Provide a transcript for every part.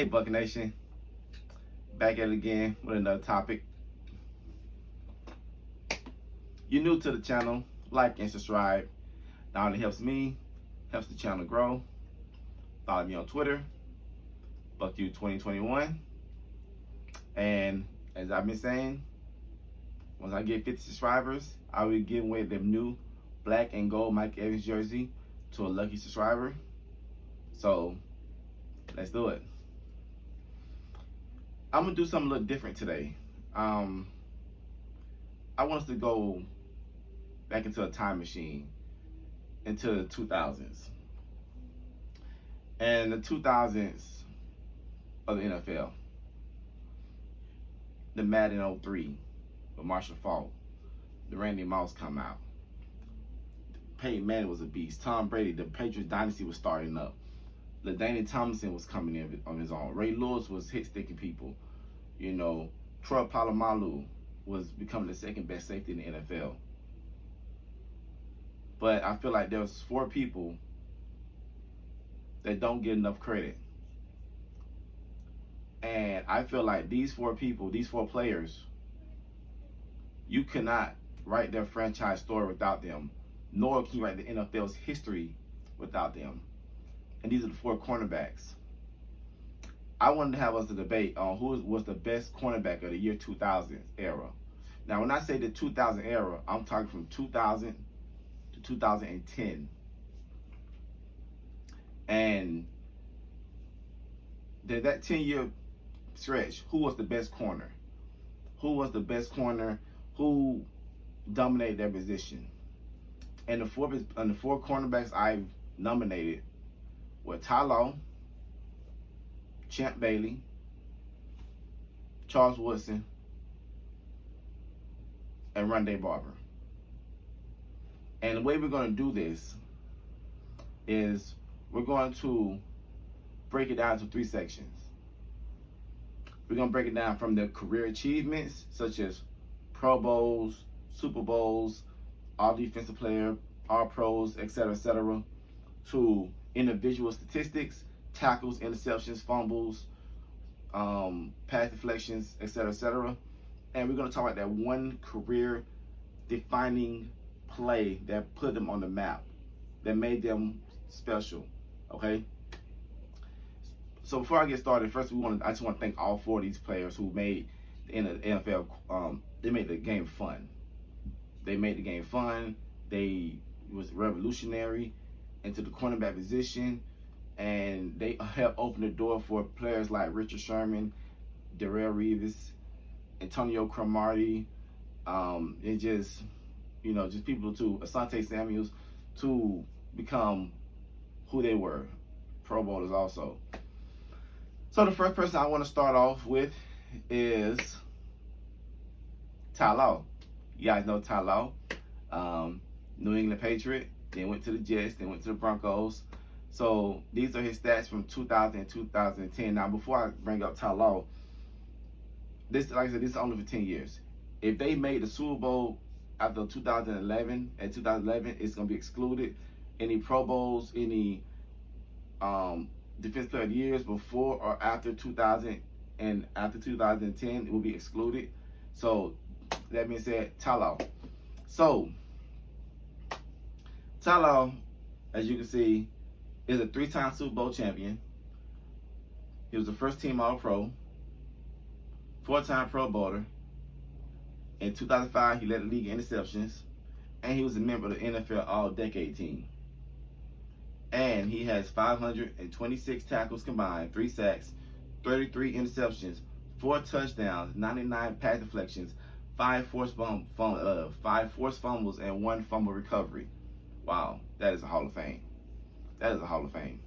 Hey, Bucket Nation, back at it again with another topic. You're new to the channel, like and subscribe. Not only helps me, helps the channel grow. Follow me on Twitter, BuckU2021. And as I've been saying, once I get 50 subscribers, I will give away the new black and gold Mike Evans jersey to a lucky subscriber. So let's do it. I'm gonna do something a little different today. I want us to go back into a time machine, into the 2000s. And the 2000s of the NFL. The Madden 03 with Marshall Faulk. The Randy Moss come out. Peyton Manning was a beast. Tom Brady, the Patriots dynasty was starting up. LaDainian Tomlinson was coming in on his own. Ray Lewis was hit-sticking people. You know, Troy Polamalu was becoming the second best safety in the NFL. But I feel like there was 4 people that don't get enough credit. And I feel like these 4 people, these 4 players, you cannot write their franchise story without them, nor can you write the NFL's history without them. And these are the 4 cornerbacks. I wanted to have us a debate on who was the best cornerback of the year 2000 era. Now, when I say the 2000 era, I'm talking from 2000 to 2010. And that 10-year stretch, who was the best corner? Who was the best corner? Who dominated their position? And the 4 cornerbacks I've nominated were Ty Law, Champ Bailey, Charles Woodson, and Ronde Barber. And the way we're going to do this is we're going to break it down into 3 sections. We're going to break it down from their career achievements, such as Pro Bowls, Super Bowls, All Defensive Player, All Pros, etc., to individual statistics, tackles, interceptions, fumbles, pass deflections, etc. And we're going to talk about that one career-defining play that put them on the map, that made them special. Okay. So before I get started, first I just want to thank all 4 of these players who made the NFL. They made the game fun. They made the game fun. It was revolutionary into the cornerback position, and they helped open the door for players like Richard Sherman, Darrelle Revis, Antonio Cromartie, and just people to Asante Samuels to become who they were, Pro Bowlers also. So the first person I want to start off with is Ty Law. You guys know Ty Law, New England Patriot, then went to the Jets, then went to the Broncos. So these are his stats from 2000 and 2010. Now, before I bring up Ty Law, this, like I said, this is only for 10 years. If they made the Super Bowl after 2011, it's going to be excluded. Any Pro Bowls, any Defensive Player of the Years before or after 2000 and after 2010, it will be excluded. So that being said, Ty Law. So Ty Law, as you can see, is a 3-time Super Bowl champion. He was the first team All-Pro, 4-time Pro Bowler. In 2005, he led the league in interceptions, and he was a member of the NFL All-Decade team. And he has 526 tackles combined, 3 sacks, 33 interceptions, 4 touchdowns, 99 pass deflections, 5 forced fumbles, and 1 fumble recovery. Wow, that is a Hall of Fame. That is a Hall of Fame.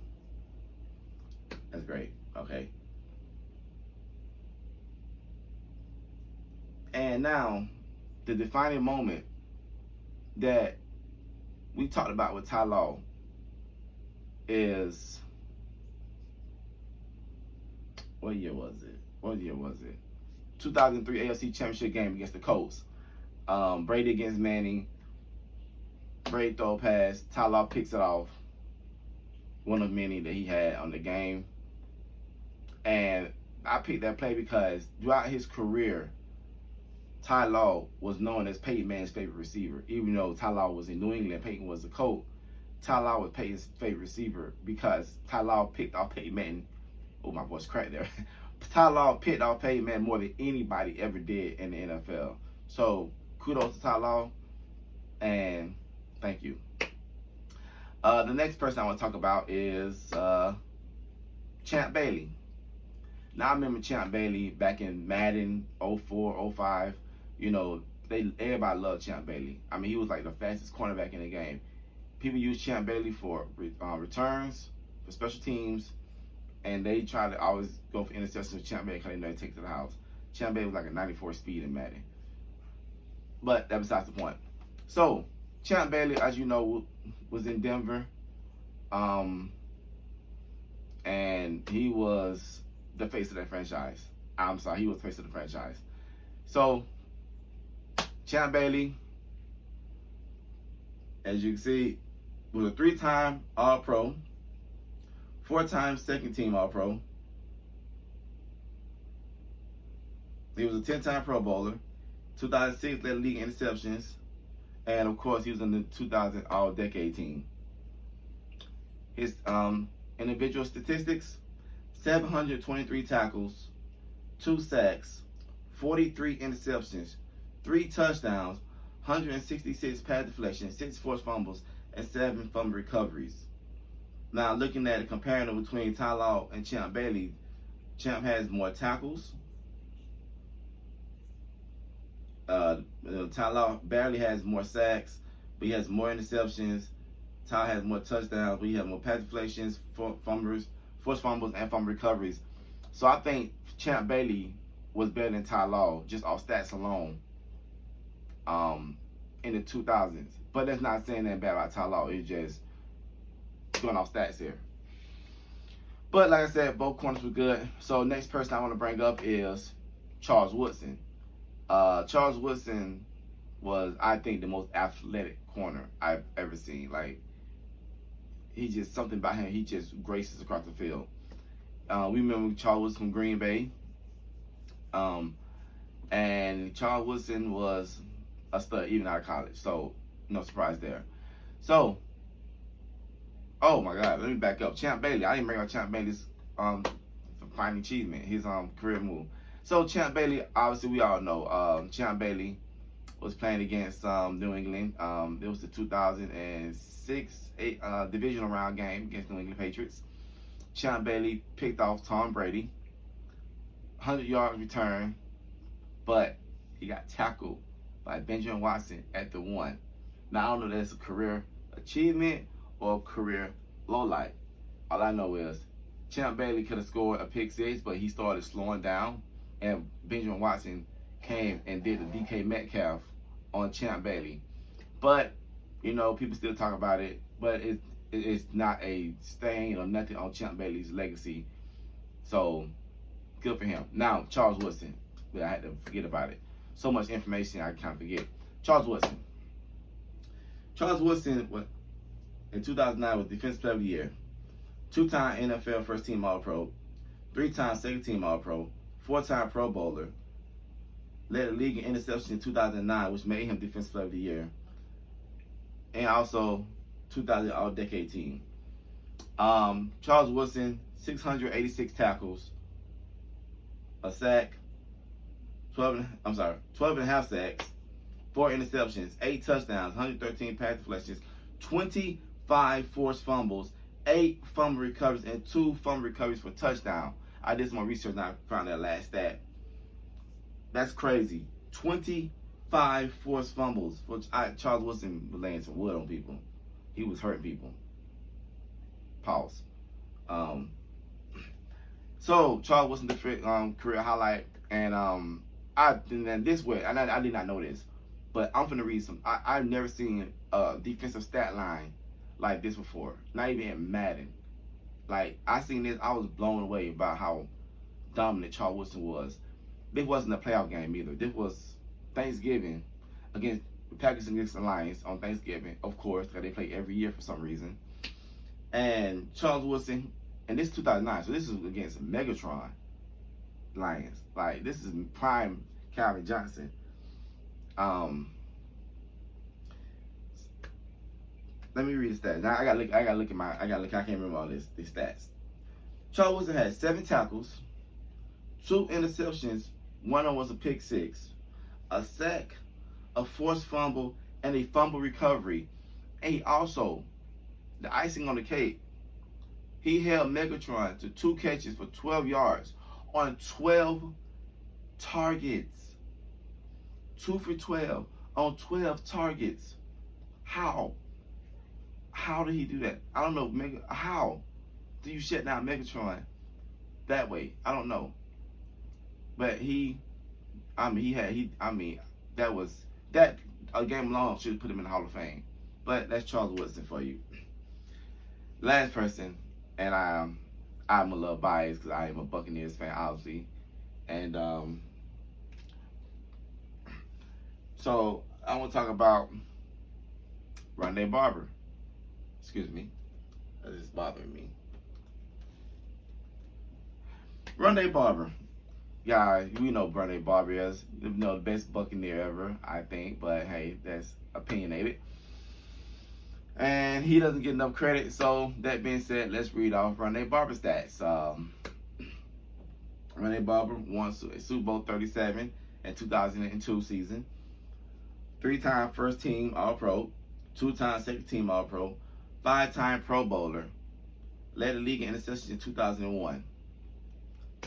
That's great. Okay. And now, the defining moment that we talked about with Ty Law is, what year was it? 2003 AFC Championship game against the Colts. Brady against Manning. Brady throw a pass. Ty Law picks it off. One of many that he had on the game. And I picked that play because throughout his career, Ty Law was known as Peyton Manning's favorite receiver. Even though Ty Law was in New England, Peyton was the coach. Ty Law was Peyton's favorite receiver because Ty Law picked off Peyton Manning. Oh, my voice cracked there. Ty Law picked off Peyton Manning more than anybody ever did in the NFL. So kudos to Ty Law, and thank you. The next person I want to talk about is Champ Bailey. Now, I remember Champ Bailey back in Madden 04, 05. You know, everybody loved Champ Bailey. I mean, he was like the fastest cornerback in the game. People use Champ Bailey for returns, for special teams, and they try to always go for interceptions with Champ Bailey because they know they take it to the house. Champ Bailey was like a 94 speed in Madden. But that's besides the point. So, Champ Bailey, as you know, was in Denver. And he was the face of that franchise. I'm sorry, he was the face of the franchise. So, Champ Bailey, as you can see, was a 3-time All-Pro, 4-time second-team All-Pro. He was a 10-time Pro Bowler, 2006 led the league in interceptions, and of course he was in the 2000 All-Decade team. His individual statistics: 723 tackles, 2 sacks, 43 interceptions, 3 touchdowns, 166 pass deflections, 6 forced fumbles, and 7 fumble recoveries. Now, looking at a comparison between Ty Law and Champ Bailey, Champ has more tackles. Ty Law barely has more sacks, but he has more interceptions. Ty has more touchdowns, but he has more pass deflections, forced fumbles, and fumble recoveries. So I think Champ Bailey was better than Ty Law just off stats alone in the 2000s. But that's not saying that bad about Ty Law. It's just going off stats here. But like I said, both corners were good. So next person I want to bring up is Charles Woodson. Charles Woodson was, I think, the most athletic corner I've ever seen. Like, he just, something about him, he just graces across the field. We remember Charles Woodson from Green Bay. And Charles Woodson was a stud even out of college. So, no surprise there. So, oh my God, let me back up. Champ Bailey, I didn't bring up Champ Bailey's fine achievement, his career move. So, Champ Bailey, obviously we all know, Champ Bailey was playing against New England. It was the 2006 divisional round game against New England Patriots. Champ Bailey picked off Tom Brady, 100-yard return, but he got tackled by Benjamin Woodson at the 1. Now, I don't know if that's a career achievement or career lowlight. All I know is Champ Bailey could have scored a pick 6, but he started slowing down, and Benjamin Woodson came and did the DK Metcalf on Champ Bailey. But, you know, people still talk about it, but it's not a stain or nothing on Champ Bailey's legacy. So, good for him. Now, Charles Woodson. I had to forget about it. So much information I can't forget. Charles Woodson. Charles Woodson, in 2009, was Defensive Player of the Year. 2-time NFL First Team All-Pro. 3-time Second Team All-Pro. 4-time Pro Bowler. Led the league in interceptions in 2009, which made him Defensive Player of the Year. And also 2000 All-Decade team. Charles Woodson, 686 tackles, a sack, 12 and a half sacks, 4 interceptions, 8 touchdowns, 113 pass deflections, 25 forced fumbles, 8 fumble recoveries, and 2 fumble recoveries for touchdown. I did some more research and I found that last stat. That's crazy. 25 forced fumbles. Charles Woodson was laying some wood on people. He was hurting people. Pause. So Charles Woodson, the career highlight, and I did not know this, but I'm finna read some. I've never seen a defensive stat line like this before. Not even in Madden. Like, I seen this, I was blown away by how dominant Charles Woodson was. This wasn't a playoff game either. This was Thanksgiving against the Packers against the Lions on Thanksgiving, of course, because they play every year for some reason. And Charles Woodson, And this is 2009, so this is against Megatron Lions. Like, this is prime Calvin Johnson. Let me read the stats. Now I gotta look at my, I can't remember all these stats. Charles Woodson had 7 tackles, 2 interceptions, one of them was a pick 6, a sack, a forced fumble, and a fumble recovery. And he also, the icing on the cake, he held Megatron to 2 catches for 12 yards on 12 targets. 2 for 12 on 12 targets. How? How did he do that? I don't know. How do you shut down Megatron that way? I don't know. But that a game alone should have put him in the Hall of Fame. But that's Charles Woodson for you. Last person, and I'm a little biased because I am a Buccaneers fan, obviously. And so I want to talk about Ronde Barber. Excuse me, that is bothering me. Ronde Barber. Guys, we know Ronde Barber is, you know, the best Buccaneer ever, I think. But hey, that's opinionated. And he doesn't get enough credit. So that being said, let's read off Ronde Barber stats. Ronde Barber won Super Bowl 37 in 2002 season. 3-time first team All-Pro, 2-time second team All-Pro, 5-time Pro Bowler. Led the league in interceptions in 2001.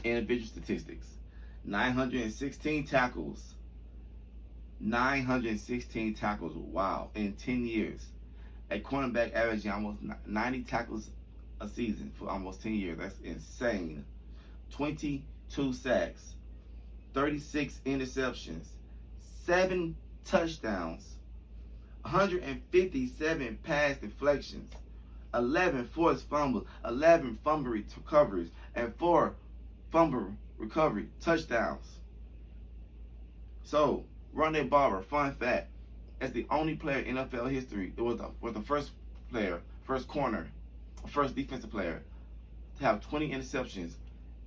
Individual statistics: 916 tackles. 916 tackles. Wow, in 10 years. A cornerback averaging almost 90 tackles a season for almost 10 years. That's insane. 22 sacks, 36 interceptions, 7 touchdowns, 157 pass deflections, 11 forced fumbles, 11 fumble recoveries, and 4 fumble recovery touchdowns. So, Ronde Barber, fun fact, as the only player in NFL history, it was the first player, first corner, first defensive player to have 20 interceptions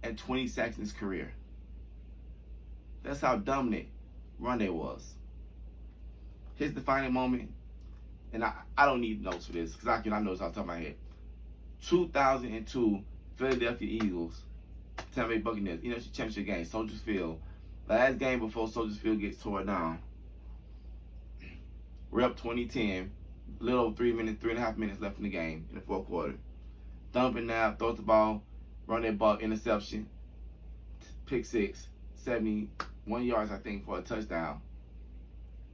and 20 sacks in his career. That's how dominant Ronde was. His defining moment, and I don't need notes for this because I know it's off the top of my head. 2002 Philadelphia Eagles, Tampa Bay Buccaneers, championship game, Soldiers Field. Last game before Soldiers Field gets torn down. We're up 2010, a little over 3.5 minutes left in the game in the fourth quarter. Thumping now, throws the ball, Ronde Barber interception, pick 6, 71 yards I think for a touchdown.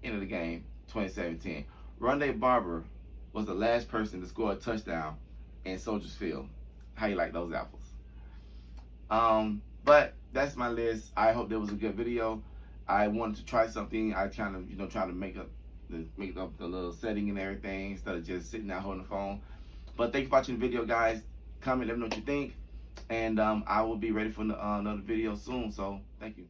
End of the game, 2017. Ronde Barber was the last person to score a touchdown in Soldiers Field. How you like those apples? But that's my list. I hope that was a good video. I wanted to try something. I kind of, try to make up the little setting and everything instead of just sitting there holding the phone. But thank you for watching the video, guys. Comment, let me know what you think. And I will be ready for another video soon. So thank you.